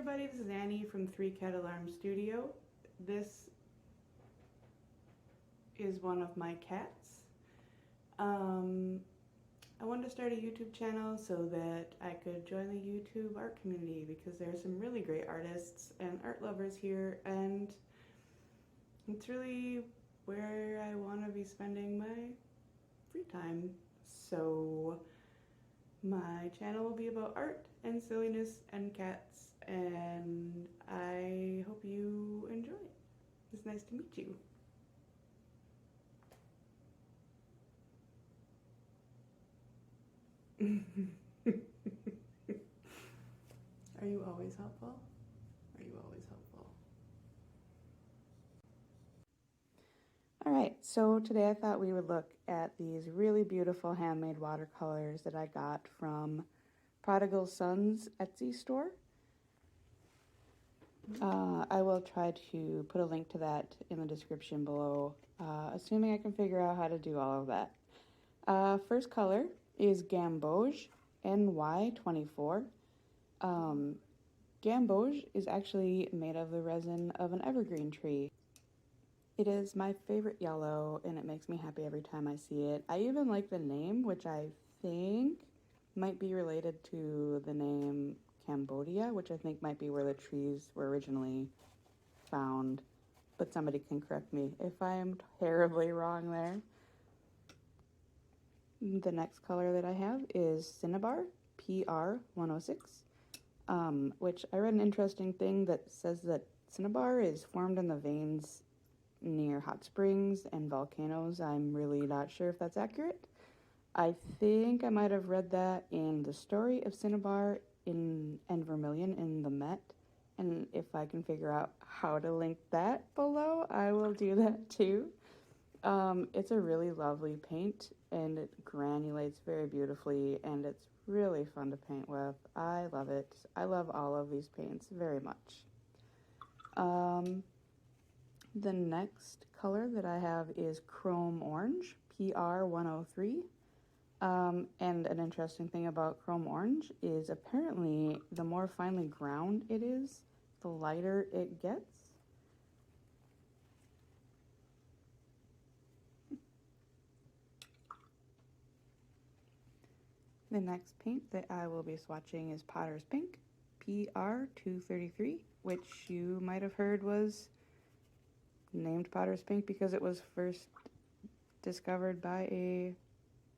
everybody, this is Annie from 3 Cat Alarm Studio. This is one of my cats. I wanted to start a YouTube channel so that I could join the YouTube art community because there are some really great artists and art lovers here, and it's really where I want to be spending my free time. So my channel will be about art and silliness and cats, and I hope you enjoy it. It's nice to meet you. Are you always helpful? Are you always helpful? Alright, so today I thought we would look at these really beautiful handmade watercolors that I got from Prodigal Son's Etsy store. I will try to put a link to that in the description below, assuming I can figure out how to do all of that. First color is Gamboge, NY24. Gamboge is actually made of the resin of an evergreen tree. It is my favorite yellow, and it makes me happy every time I see it. I even like the name, which I think might be related to the name Cambodia, which I think might be where the trees were originally found, but somebody can correct me if I am terribly wrong there. The next color that I have is Cinnabar, PR106, which I read an interesting thing that says that cinnabar is formed in the veins near hot springs and volcanoes. I'm really not sure if that's accurate. I think I might have read that in the story of Cinnabar and Vermillion in the Met, and if I can figure out how to link that below, I will do that too. It's a really lovely paint, and it granulates very beautifully, and it's really fun to paint with. I love it. I love all of these paints very much. The next color that I have is Chrome Orange, PR103. And an interesting thing about Chrome Orange is apparently the more finely ground it is, the lighter it gets. The next paint that I will be swatching is Potter's Pink, PR233, which you might have heard was named Potter's Pink because it was first discovered by a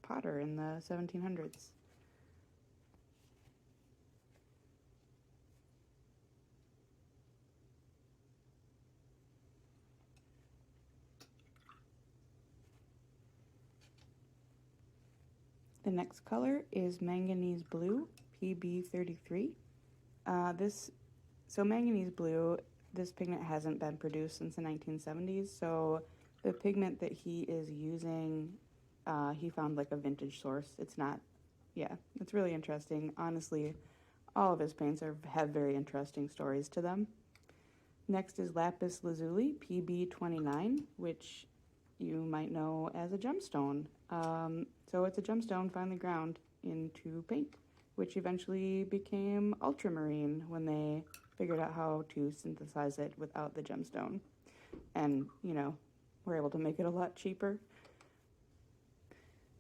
potter in the 1700s. The next color is Manganese Blue, PB33. So manganese blue, this pigment hasn't been produced since the 1970s, so the pigment that he is using, he found like a vintage source. It's really interesting. Honestly, all of his paints have very interesting stories to them. Next is Lapis Lazuli, PB29, which you might know as a gemstone. So it's a gemstone finely ground into paint, which eventually became ultramarine when they figured out how to synthesize it without the gemstone. And, we're able to make it a lot cheaper.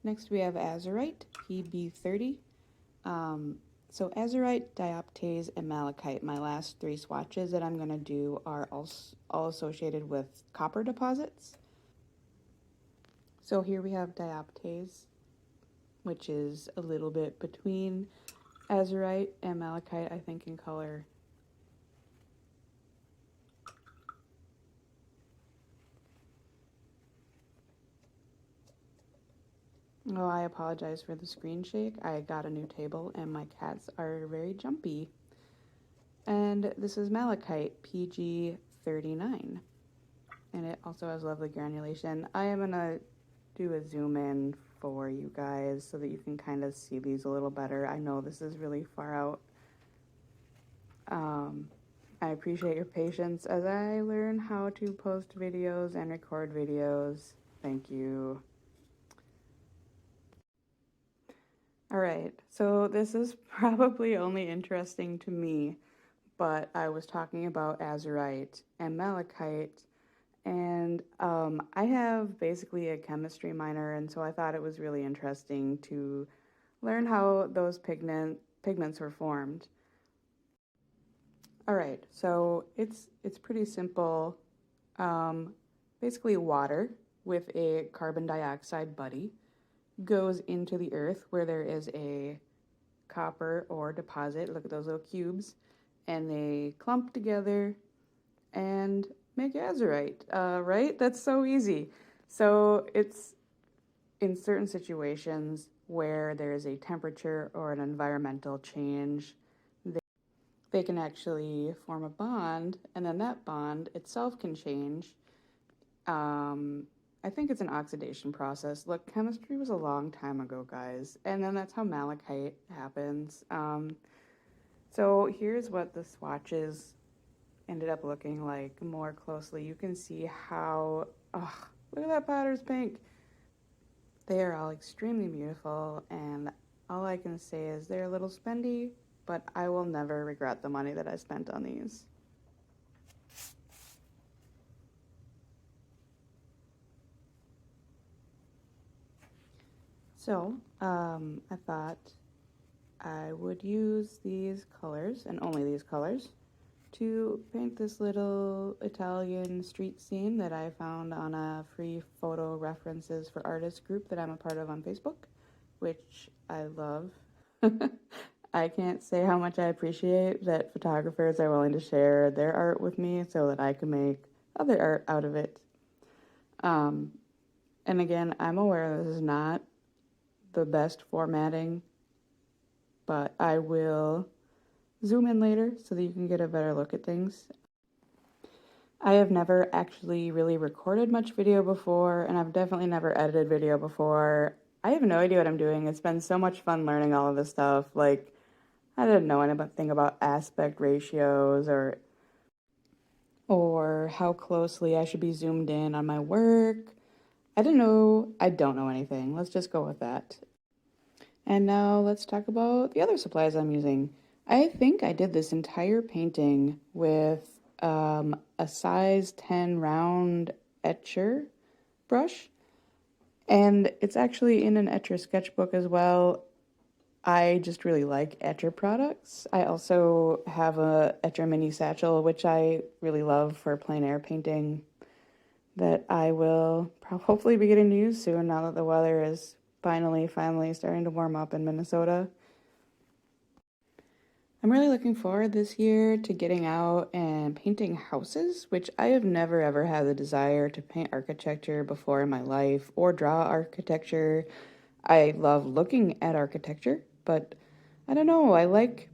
Next we have Azurite, PB30. So Azurite, Dioptase, and Malachite, my last three swatches that I'm going to do are all associated with copper deposits. So here we have Dioptase, which is a little bit between Azurite and Malachite, I think, in color. Oh, I apologize for the screen shake. I got a new table and my cats are very jumpy. And this is Malachite, PG39. And it also has lovely granulation. I am going to do a zoom in for you guys so that you can kind of see these a little better. I know this is really far out. I appreciate your patience as I learn how to post videos and record videos. Thank you. Alright, so this is probably only interesting to me, but I was talking about azurite and malachite, and I have basically a chemistry minor, and so I thought it was really interesting to learn how those pigments were formed. All right, so it's pretty simple. Um, Basically, water with a carbon dioxide buddy goes into the earth where there is a copper ore deposit. Look at those little cubes, and they clump together and make azurite. Right? That's so easy. So it's in certain situations where there is a temperature or an environmental change, they can actually form a bond, and then that bond itself can change. Um, I think it's an oxidation process. Look, chemistry was a long time ago, guys, and then that's how malachite happens. So here's what the swatches ended up looking like more closely. You can see how, oh, look at that potter's pink. They are all extremely beautiful, and all I can say is they're a little spendy, but I will never regret the money that I spent on these. So, I thought I would use these colors, and only these colors, to paint this little Italian street scene that I found on a free photo references for artists group that I'm a part of on Facebook, which I love. I can't say how much I appreciate that photographers are willing to share their art with me so that I can make other art out of it. Um, and again, I'm aware this is not the best formatting, but I will zoom in later so that you can get a better look at things. I have never actually really recorded much video before, and I've definitely never edited video before. I have no idea what I'm doing. It's been so much fun learning all of this stuff. Like, I didn't know anything about aspect ratios or how closely I should be zoomed in on my work. I don't know anything. Let's just go with that. And now let's talk about the other supplies I'm using. I think I did this entire painting with a size 10 round etcher brush, and it's actually in an etcher sketchbook as well. I just really like etcher products. I also have a etcher mini satchel, which I really love for plein air painting, that I will hopefully be getting to use soon now that the weather is finally starting to warm up in Minnesota. I'm really looking forward this year to getting out and painting houses, which I have never ever had the desire to paint architecture before in my life or draw architecture. I love looking at architecture, but I don't know, I like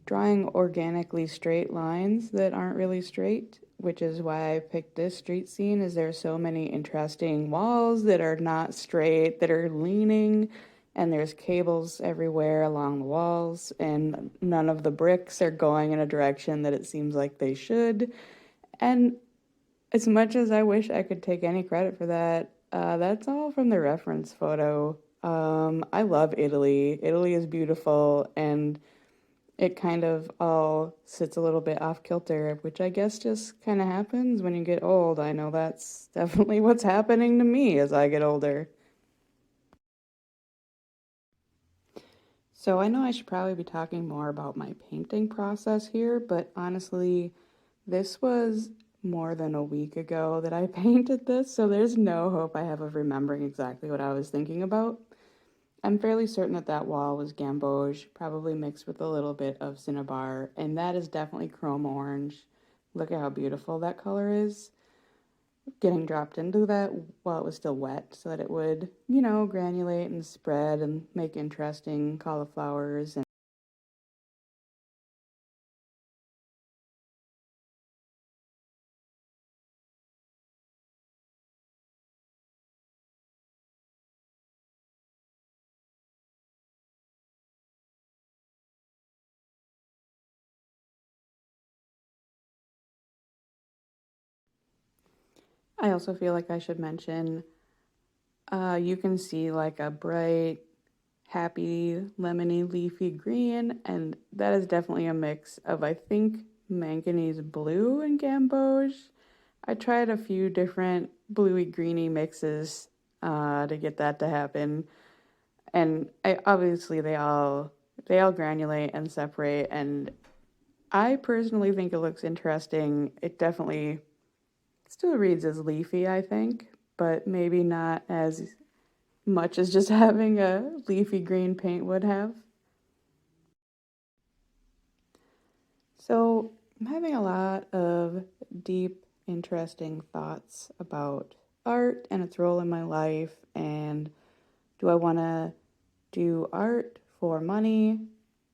drawing organically straight lines that aren't really straight, which is why I picked this street scene, is there so many interesting walls that are not straight, that are leaning, and there's cables everywhere along the walls, and none of the bricks are going in a direction that it seems like they should. And as much as I wish I could take any credit for that, that's all from the reference photo. I love Italy. Italy is beautiful, and it kind of all sits a little bit off kilter, which I guess just kind of happens when you get old. I know that's definitely what's happening to me as I get older. So I know I should probably be talking more about my painting process here, but honestly, this was more than a week ago that I painted this, so there's no hope I have of remembering exactly what I was thinking about. I'm fairly certain that that wall was gamboge, probably mixed with a little bit of cinnabar, and that is definitely chrome orange. Look at how beautiful that color is. Getting dropped into that while it was still wet so that it would, granulate and spread and make interesting cauliflowers. And I also feel like I should mention, you can see like a bright happy, lemony, leafy green, and that is definitely a mix of, I think, manganese blue and gamboge. I tried a few different bluey greeny mixes to get that to happen, and obviously they all granulate and separate, and I personally think it looks interesting. It definitely still reads as leafy, I think, but maybe not as much as just having a leafy green paint would have. So I'm having a lot of deep, interesting thoughts about art and its role in my life. And do I want to do art for money?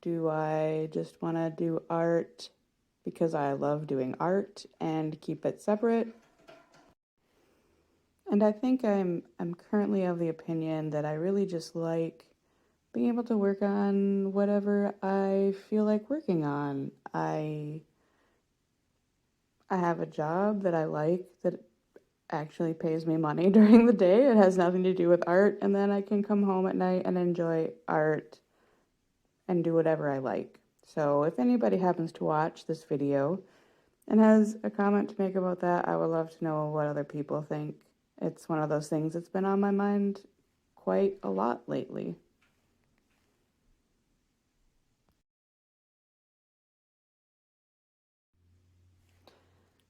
Do I just want to do art because I love doing art and keep it separate? And I think I'm currently of the opinion that I really just like being able to work on whatever I feel like working on. I have a job that I like that actually pays me money during the day. It has nothing to do with art, and then I can come home at night and enjoy art and do whatever I like. So if anybody happens to watch this video and has a comment to make about that, I would love to know what other people think. It's one of those things that's been on my mind quite a lot lately.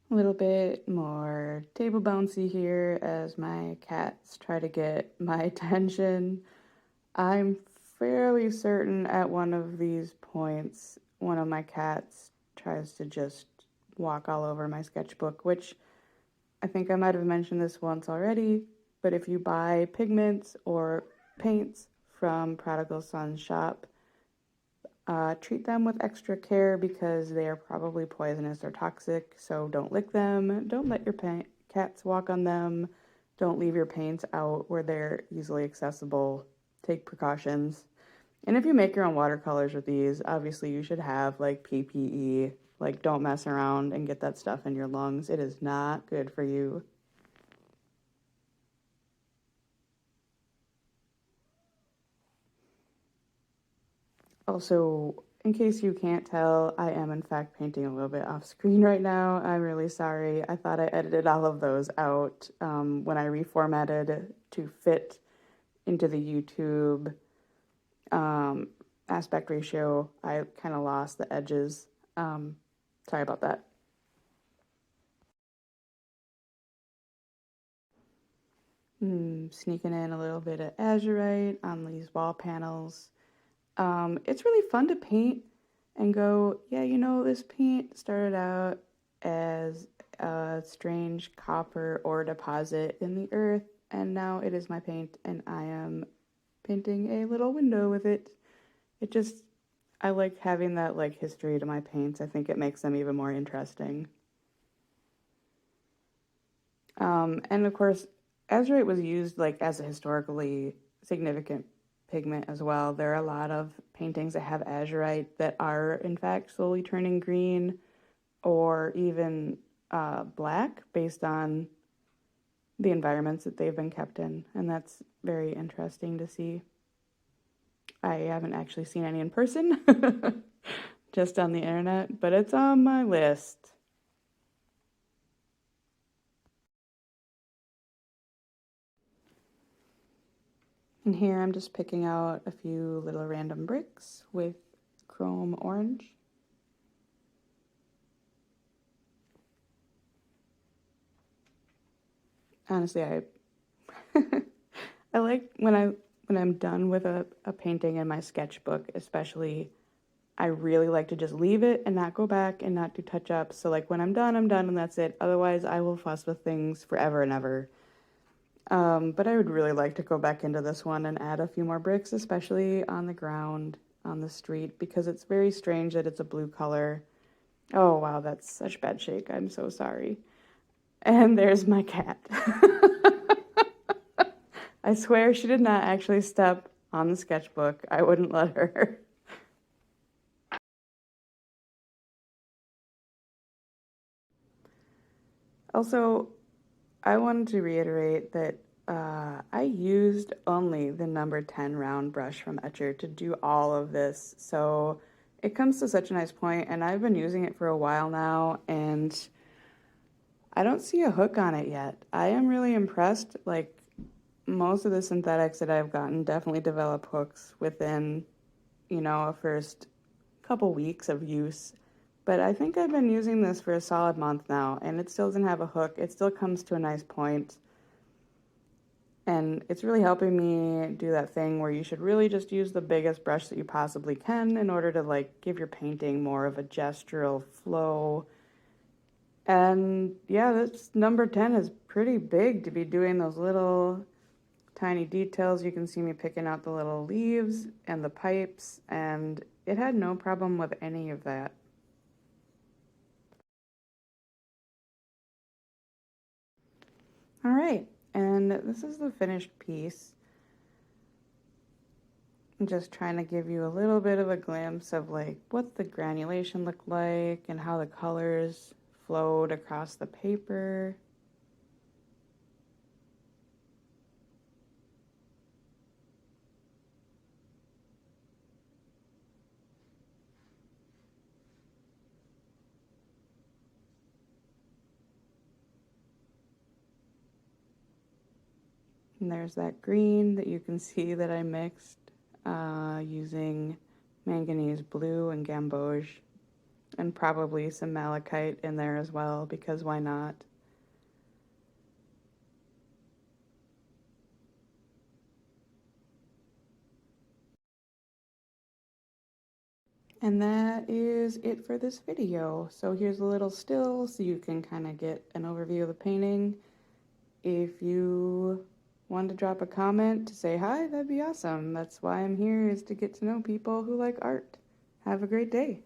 A little bit more table bouncy here as my cats try to get my attention. I'm fairly certain at one of these points, one of my cats tries to just walk all over my sketchbook, which I think I might have mentioned this once already, but if you buy pigments or paints from Prodigal Son's shop, treat them with extra care because they are probably poisonous or toxic, so don't lick them, don't let your cats walk on them, don't leave your paints out where they're easily accessible, take precautions. And if you make your own watercolors with these, obviously you should have like PPE, like don't mess around and get that stuff in your lungs. It is not good for you. Also, in case you can't tell, I am in fact painting a little bit off screen right now. I'm really sorry. I thought I edited all of those out when I reformatted to fit into the YouTube aspect ratio. I kind of lost the edges. Sorry about that. Sneaking in a little bit of azurite on these wall panels. It's really fun to paint and go, yeah, this paint started out as a strange copper ore deposit in the earth, and now it is my paint, and I am painting a little window with it. I like having that like history to my paints. I think it makes them even more interesting. And of course, azurite was used like as a historically significant pigment as well. There are a lot of paintings that have azurite that are in fact slowly turning green or even black based on the environments that they've been kept in, and that's very interesting to see. I haven't actually seen any in person, just on the internet, but it's on my list. And here I'm just picking out a few little random bricks with chrome orange. Honestly, I like when I'm done with a painting in my sketchbook, especially, I really like to just leave it and not go back and not do touch-ups. So like when I'm done and that's it. Otherwise, I will fuss with things forever and ever. But I would really like to go back into this one and add a few more bricks, especially on the ground, on the street, because it's very strange that it's a blue color. Oh, wow, that's such bad shake. I'm so sorry. And there's my cat. I swear she did not actually step on the sketchbook. I wouldn't let her. Also, I wanted to reiterate that I used only the number 10 round brush from Etcher to do all of this, so it comes to such a nice point, and I've been using it for a while now, and I don't see a hook on it yet. I am really impressed. Like, most of the synthetics that I've gotten definitely develop hooks within, a first couple weeks of use. But I think I've been using this for a solid month now, and it still doesn't have a hook. It still comes to a nice point. And it's really helping me do that thing where you should really just use the biggest brush that you possibly can in order to like give your painting more of a gestural flow. And yeah, this number 10 is pretty big to be doing those little tiny details. You can see me picking out the little leaves and the pipes, and it had no problem with any of that. All right, and this is the finished piece. I'm just trying to give you a little bit of a glimpse of like what the granulation looked like and how the colors flowed across the paper. And there's that green that you can see that I mixed using manganese blue and gamboge, and probably some malachite in there as well, because why not? And that is it for this video. So here's a little still so you can kind of get an overview of the painting. If you want to drop a comment to say hi, that'd be awesome. That's why I'm here, is to get to know people who like art. Have a great day.